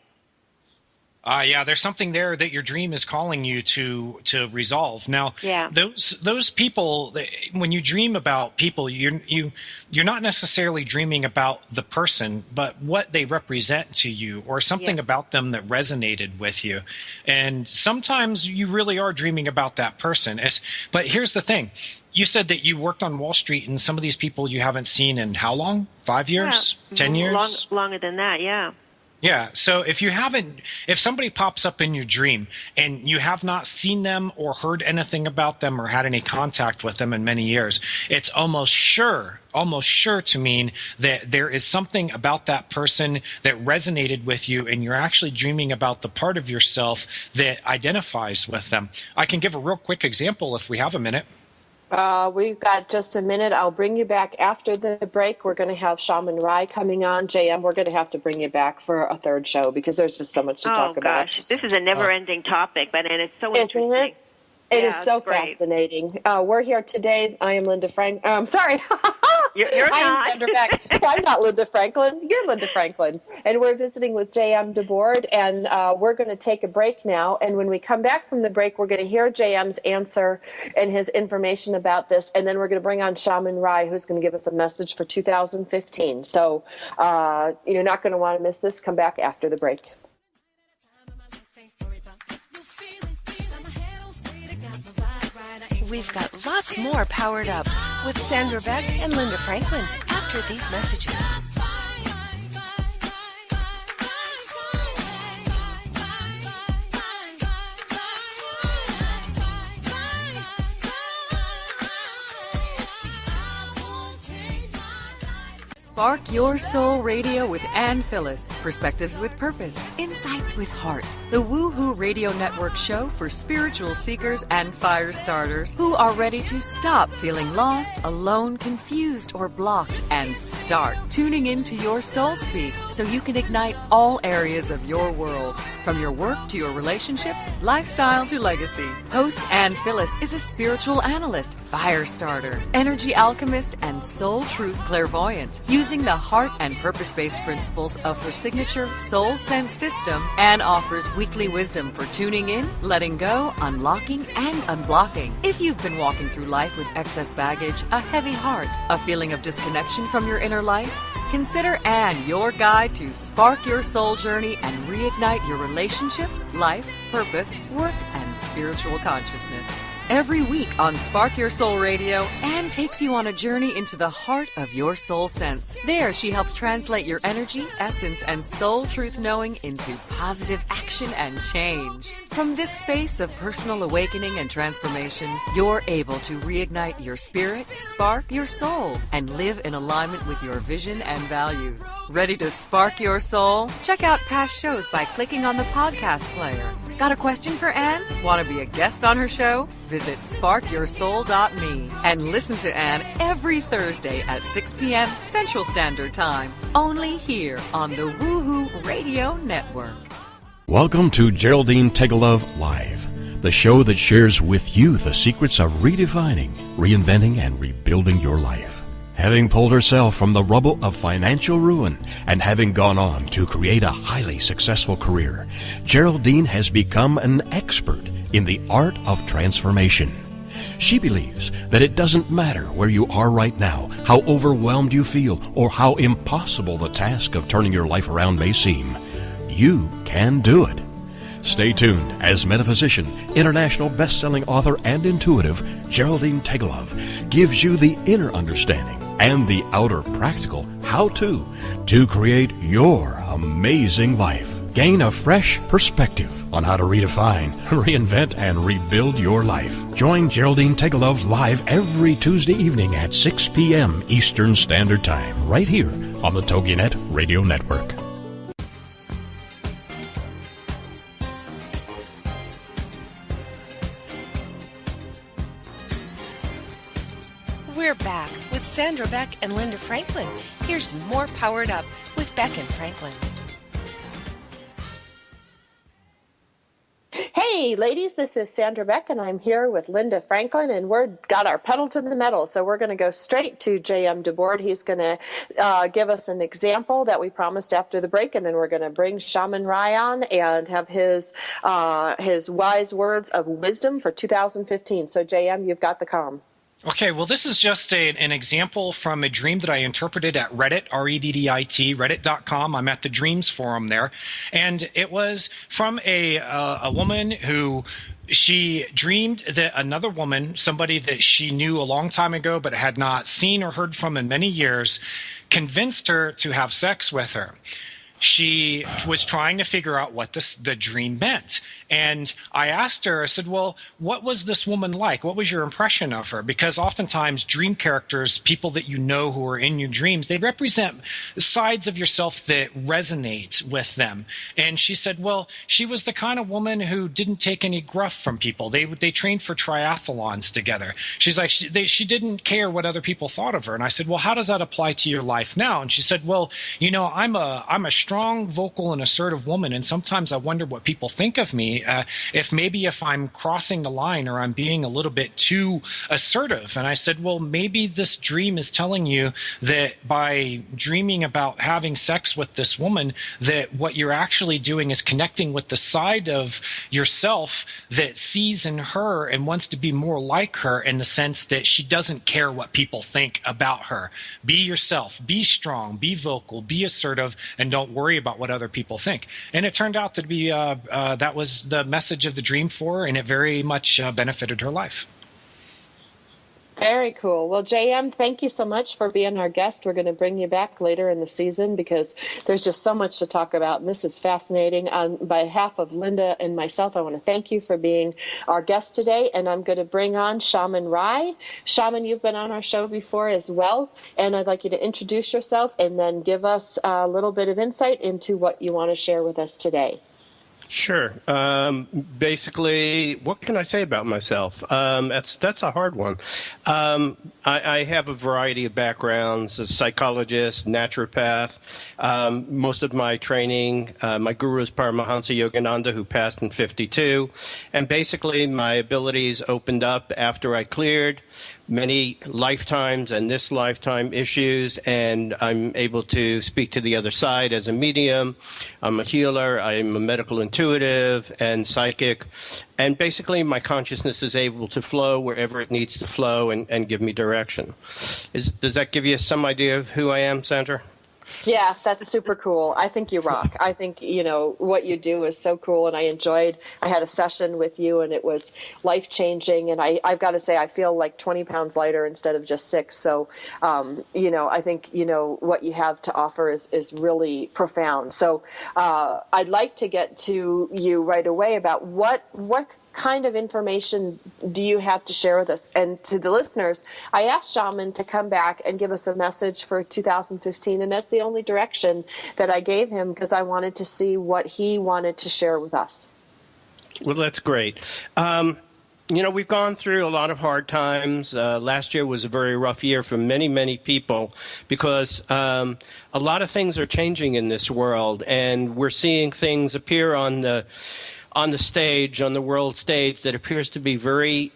Yeah, there's something there that your dream is calling you to resolve. Now, yeah. those people, when you dream about people, you're not necessarily dreaming about the person, but what they represent to you, or something about them that resonated with you. And sometimes you really are dreaming about that person. But here's the thing. You said that you worked on Wall Street, and some of these people you haven't seen in how long? 5 years? 10 years? Longer than that, yeah. Yeah. So if somebody pops up in your dream and you have not seen them or heard anything about them or had any contact with them in many years, it's almost sure to mean that there is something about that person that resonated with you, and you're actually dreaming about the part of yourself that identifies with them. I can give a real quick example if we have a minute. We've got just a minute. I'll bring you back after the break. We're going to have Shaman Rai coming on. JM, we're going to have to bring you back for a third show because there's just so much to talk about. Oh, gosh. This is a never-ending topic, and it's so interesting. Isn't it? It is so fascinating. We're here today. I am Linda Frank. Sorry. You're I am not. Sandra Beck. I'm not Linda Franklin. You're Linda Franklin. And we're visiting with JM Debord, and we're going to take a break now. And when we come back from the break, we're going to hear JM's answer and his information about this. And then we're going to bring on Shaman Rai, who's going to give us a message for 2015. So you're not going to want to miss this. Come back after the break. We've got lots more Powered Up with Sandra Beck and Linda Franklin after these messages. Spark Your Soul Radio with Ann Phyllis. Perspectives with purpose. Insights with heart. The Woohoo Radio Network show for spiritual seekers and fire starters who are ready to stop feeling lost, alone, confused, or blocked and start tuning into your soul speak so you can ignite all areas of your world, from your work to your relationships, lifestyle to legacy. Host Ann Phyllis is a spiritual analyst, fire starter, energy alchemist, and soul truth clairvoyant. Using the heart and purpose-based principles of her signature Soul Sense system, Ann offers weekly wisdom for tuning in, letting go, unlocking, and unblocking. If you've been walking through life with excess baggage, a heavy heart, a feeling of disconnection from your inner life, consider Ann your guide to spark your soul journey and reignite your relationships, life, purpose, work, and spiritual consciousness. Every week on Spark Your Soul Radio, Ann takes you on a journey into the heart of your soul sense. There, she helps translate your energy, essence, and soul truth knowing into positive action and change. From this space of personal awakening and transformation, you're able to reignite your spirit, spark your soul, and live in alignment with your vision and values. Ready to spark your soul? Check out past shows by clicking on the podcast player. Got a question for Ann? Want to be a guest on her show? Visit sparkyoursoul.me and listen to Ann every Thursday at 6 p.m. Central Standard Time, only here on the Woohoo Radio Network. Welcome to Geraldine Tegelove Live, the show that shares with you the secrets of redefining, reinventing, and rebuilding your life. Having pulled herself from the rubble of financial ruin and having gone on to create a highly successful career, Geraldine has become an expert in the art of transformation. She believes that it doesn't matter where you are right now, how overwhelmed you feel, or how impossible the task of turning your life around may seem. You can do it. Stay tuned as metaphysician, international best-selling author, and intuitive Geraldine Tegelove gives you the inner understanding and the outer practical how-to to create your amazing life. Gain a fresh perspective on how to redefine, reinvent, and rebuild your life. Join Geraldine Tegelove live every Tuesday evening at 6 p.m. Eastern Standard Time, right here on the TogiNet Radio Network. We're back with Sandra, Beck, and Linda Franklin. Here's more Powered Up with Beck and Franklin. Hey, ladies, this is Sandra Beck, and I'm here with Linda Franklin, and we've got our pedal to the metal, so we're going to go straight to JM Debord. He's going to give us an example that we promised after the break, and then we're going to bring Shaman Rai on and have his wise words of wisdom for 2015. So, JM, you've got the comm. Okay, well, this is just an example from a dream that I interpreted at Reddit, R-E-D-D-I-T, reddit.com. I'm at the Dreams forum there. And it was from a woman who she dreamed that another woman, somebody that she knew a long time ago but had not seen or heard from in many years, convinced her to have sex with her. She was trying to figure out what the dream meant. And I asked her, I said, well, what was this woman like? What was your impression of her? Because oftentimes dream characters, people that you know who are in your dreams, they represent sides of yourself that resonate with them. And she said, well, she was the kind of woman who didn't take any gruff from people. They trained for triathlons together. She's like, she didn't care what other people thought of her. And I said, well, how does that apply to your life now? And she said, well, you know, I'm a strong, vocal, and assertive woman, and sometimes I wonder what people think of me. If I'm crossing the line or I'm being a little bit too assertive. And I said, well, maybe this dream is telling you that by dreaming about having sex with this woman, that what you're actually doing is connecting with the side of yourself that sees in her and wants to be more like her, in the sense that she doesn't care what people think about her. Be yourself, be strong, be vocal, be assertive, and don't worry about what other people think. And it turned out to be that was the message of the dream for her, and it very much benefited her life. Very cool. Well, JM, thank you so much for being our guest. We're going to bring you back later in the season because there's just so much to talk about, and this is fascinating. On behalf of Linda and myself, I want to thank you for being our guest today, and I'm going to bring on Shaman Rai. Shaman, you've been on our show before as well, and I'd like you to introduce yourself and then give us a little bit of insight into what you want to share with us today. Sure. Basically, what can I say about myself? That's a hard one. I have a variety of backgrounds: a psychologist, naturopath. Most of my training, my guru is Paramahansa Yogananda, who passed in 52. And basically, my abilities opened up after I cleared many lifetimes and this lifetime issues, and I'm able to speak to the other side as a medium. I'm a healer. I'm a medical intuitive and psychic. And basically, my consciousness is able to flow wherever it needs to flow and give me direction. Does that give you some idea of who I am, Sandra? Yeah, that's super cool. I think you rock. I think, what you do is so cool. And I had a session with you and it was life-changing. And I've got to say, I feel like 20 pounds lighter instead of just 6. So, I think, what you have to offer is really profound. So I'd like to get to you right away about what kind of information do you have to share with us? And to the listeners, I asked Shaman to come back and give us a message for 2015, and that's the only direction that I gave him because I wanted to see what he wanted to share with us. Well, that's great. We've gone through a lot of hard times. Last year was a very rough year for many, many people because a lot of things are changing in this world, and we're seeing things appear on the stage, on the world stage, that appears to be very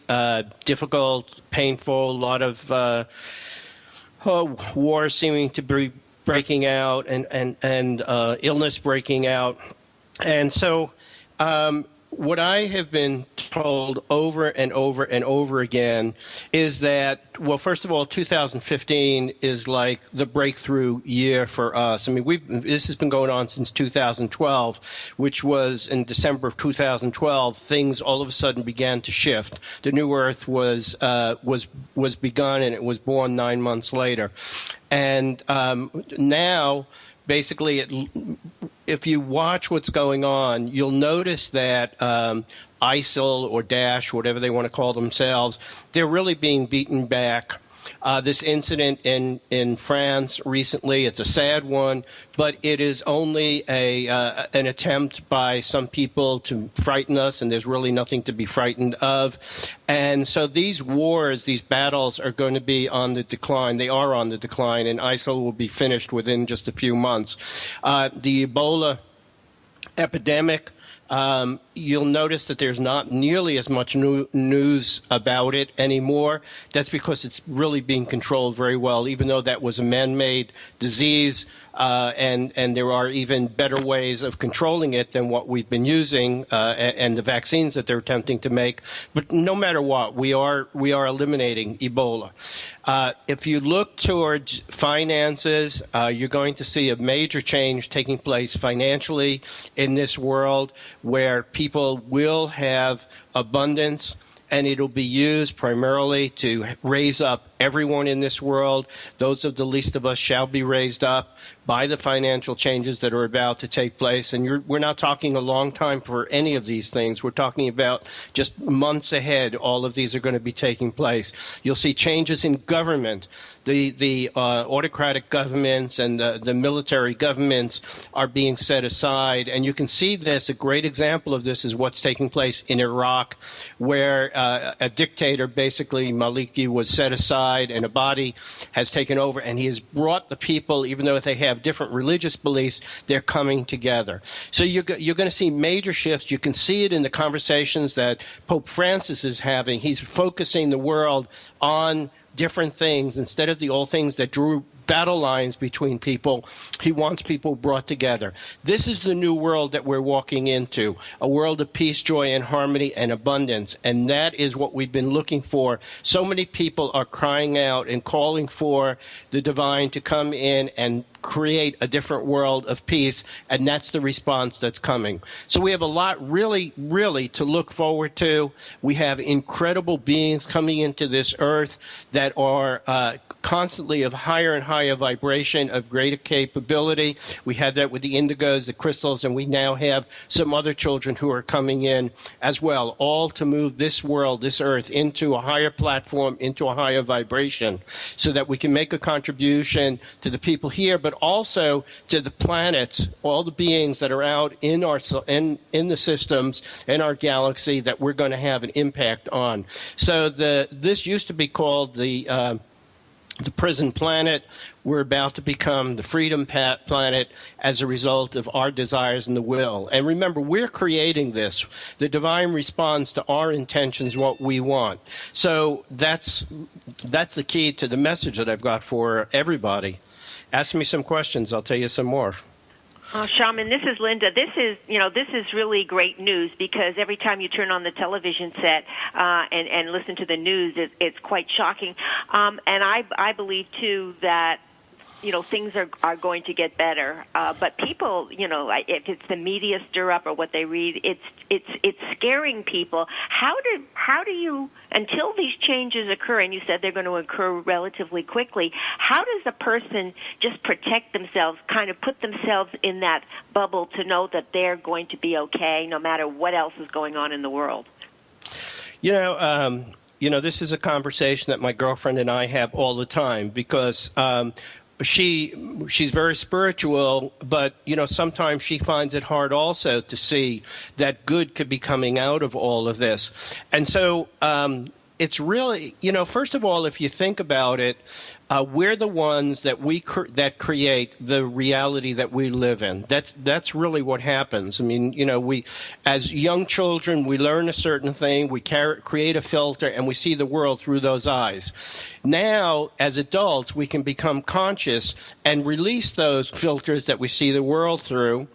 difficult, painful, a lot of wars seeming to be breaking out and illness breaking out. And so what I have been told over and over and over again is that, well, first of all, 2015 is like the breakthrough year for us. I mean, this has been going on since 2012, which was in December of 2012. Things all of a sudden began to shift. The new Earth was begun, and it was born 9 months later. And now, basically, if you watch what's going on, you'll notice that ISIL or Daesh, whatever they want to call themselves, they're really being beaten back. This incident in France recently, it's a sad one, but it is only an attempt by some people to frighten us, and there's really nothing to be frightened of. And so these wars, these battles are going to be on the decline. They are on the decline, and ISIL will be finished within just a few months. The Ebola epidemic, you'll notice that there's not nearly as much news about it anymore. That's because it's really being controlled very well, even though that was a man-made disease, and there are even better ways of controlling it than what we've been using, and the vaccines that they're attempting to make. But no matter what, we are eliminating Ebola. If you look towards finances, you're going to see a major change taking place financially in this world, where people will have abundance, and it'll be used primarily to raise up everyone in this world. Those of the least of us shall be raised up by the financial changes that are about to take place. And we're not talking a long time for any of these things. We're talking about just months ahead. All of these are going to be taking place. You'll see changes in government. The autocratic governments and the military governments are being set aside. And you can see this. A great example of this is what's taking place in Iraq, where a dictator, basically Maliki, was set aside, and a body has taken over, and he has brought the people, even though they have different religious beliefs, they're coming together. So you're going to see major shifts. You can see it in the conversations that Pope Francis is having. He's focusing the world on different things instead of the old things that drew battle lines between people. He wants people brought together. This is the new world that we're walking into, a world of peace, joy, and harmony and abundance. And that is what we've been looking for. So many people are crying out and calling for the divine to come in and create a different world of peace, and that's the response that's coming. So we have a lot really, really to look forward to. We have incredible beings coming into this earth that are constantly of higher and higher vibration, of greater capability. We had that with the indigos, the crystals, and we now have some other children who are coming in as well, all to move this world, this earth, into a higher platform, into a higher vibration, so that we can make a contribution to the people here, but also to the planets, all the beings that are out in our in the systems, in our galaxy, that we're going to have an impact on. So this used to be called the prison planet. We're about to become the freedom planet as a result of our desires and the will. And remember, we're creating this. The divine responds to our intentions, what we want. So that's the key to the message that I've got for everybody. Ask me some questions. I'll tell you some more. Shaman, this is Linda. This is really great news, because every time you turn on the television set and listen to the news, it's quite shocking. And I believe too that things are going to get better. But people, if it's the media stir up or what they read, it's scaring people. How do you, until these changes occur, and you said they're going to occur relatively quickly, how does a person just protect themselves, kind of put themselves in that bubble to know that they're going to be okay no matter what else is going on in the world? This is a conversation that my girlfriend and I have all the time, because she's very spiritual, but sometimes she finds it hard also to see that good could be coming out of all of this. And so it's really, first of all, if you think about it, we're the ones that that create the reality that we live in. That's really what happens. I mean, we, as young children, we learn a certain thing, we create a filter, and we see the world through those eyes. Now, as adults, we can become conscious and release those filters that we see the world through.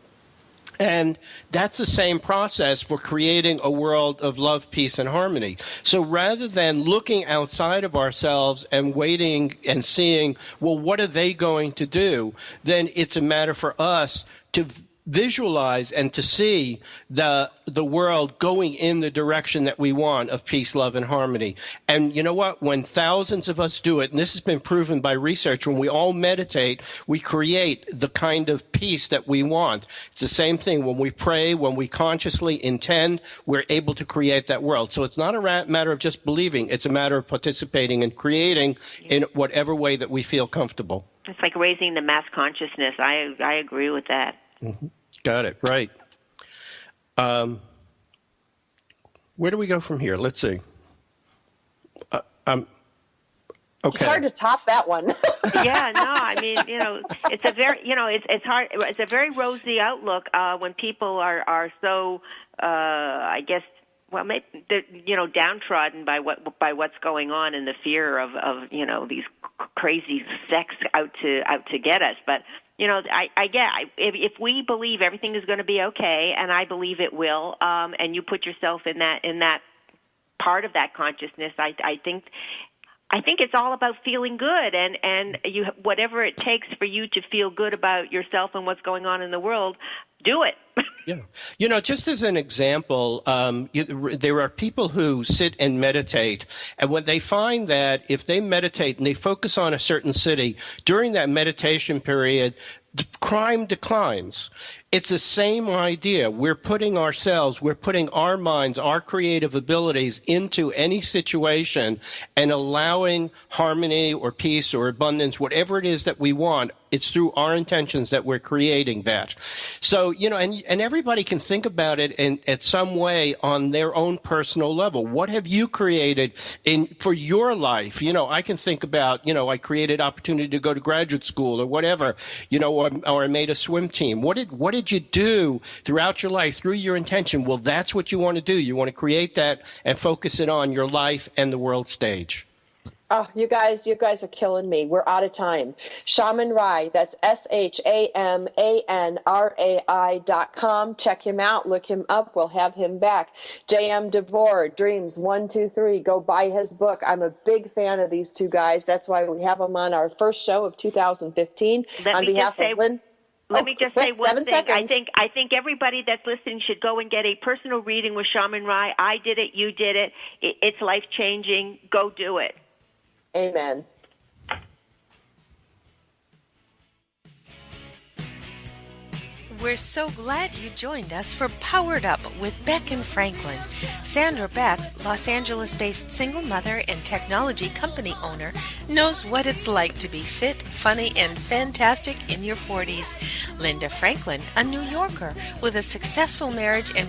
And that's the same process for creating a world of love, peace, and harmony. So rather than looking outside of ourselves and waiting and seeing, well, what are they going to do? Then it's a matter for us to visualize and to see the world going in the direction that we want of peace, love, and harmony. And you know what? When thousands of us do it, and this has been proven by research, when we all meditate, we create the kind of peace that we want. It's the same thing when we pray, when we consciously intend, we're able to create that world. So it's not a matter of just believing. It's a matter of participating and creating in whatever way that we feel comfortable. It's like raising the mass consciousness. I agree with that. Mm-hmm. Got it. Right. Where do we go from here? Let's see. Okay. It's hard to top that one. Yeah, no, I mean, it's a very, it's hard. It's a very rosy outlook when people are so, I guess, well, maybe they're, downtrodden by what's going on and the fear of these crazy sects out to get us, but. If we believe everything is going to be okay, and I believe it will, and you put yourself in that part of that consciousness, I think it's all about feeling good, and whatever it takes for you to feel good about yourself and what's going on in the world, do it. Yeah. Just as an example, there are people who sit and meditate, and when they find that if they meditate and they focus on a certain city, during that meditation period, the crime declines. It's the same idea. We're putting our minds, our creative abilities into any situation and allowing harmony or peace or abundance, whatever it is that we want. It's through our intentions that we're creating that. So, and everybody can think about it in some way on their own personal level. What have you created for your life? I can think about, I created opportunity to go to graduate school or whatever, or I made a swim team. What did you do throughout your life, through your intention? Well, that's what you want to do. You want to create that and focus it on your life and the world stage. Oh, you guys are killing me. We're out of time. Shaman Rai, that's ShamanRai.com. Check him out. Look him up. We'll have him back. JM Debord, Dreams 1, 2, 3. Go buy his book. I'm a big fan of these two guys. That's why we have them on our first show of 2015. Let me just say one thing. Seconds. I think everybody that's listening should go and get a personal reading with Shaman Rai. I did it. You did it. It's life-changing. Go do it. Amen. We're so glad you joined us for Powered Up with Beck and Franklin. Sandra Beck, Los Angeles-based single mother and technology company owner, knows what it's like to be fit, funny, and fantastic in your 40s. Linda Franklin, a New Yorker with a successful marriage and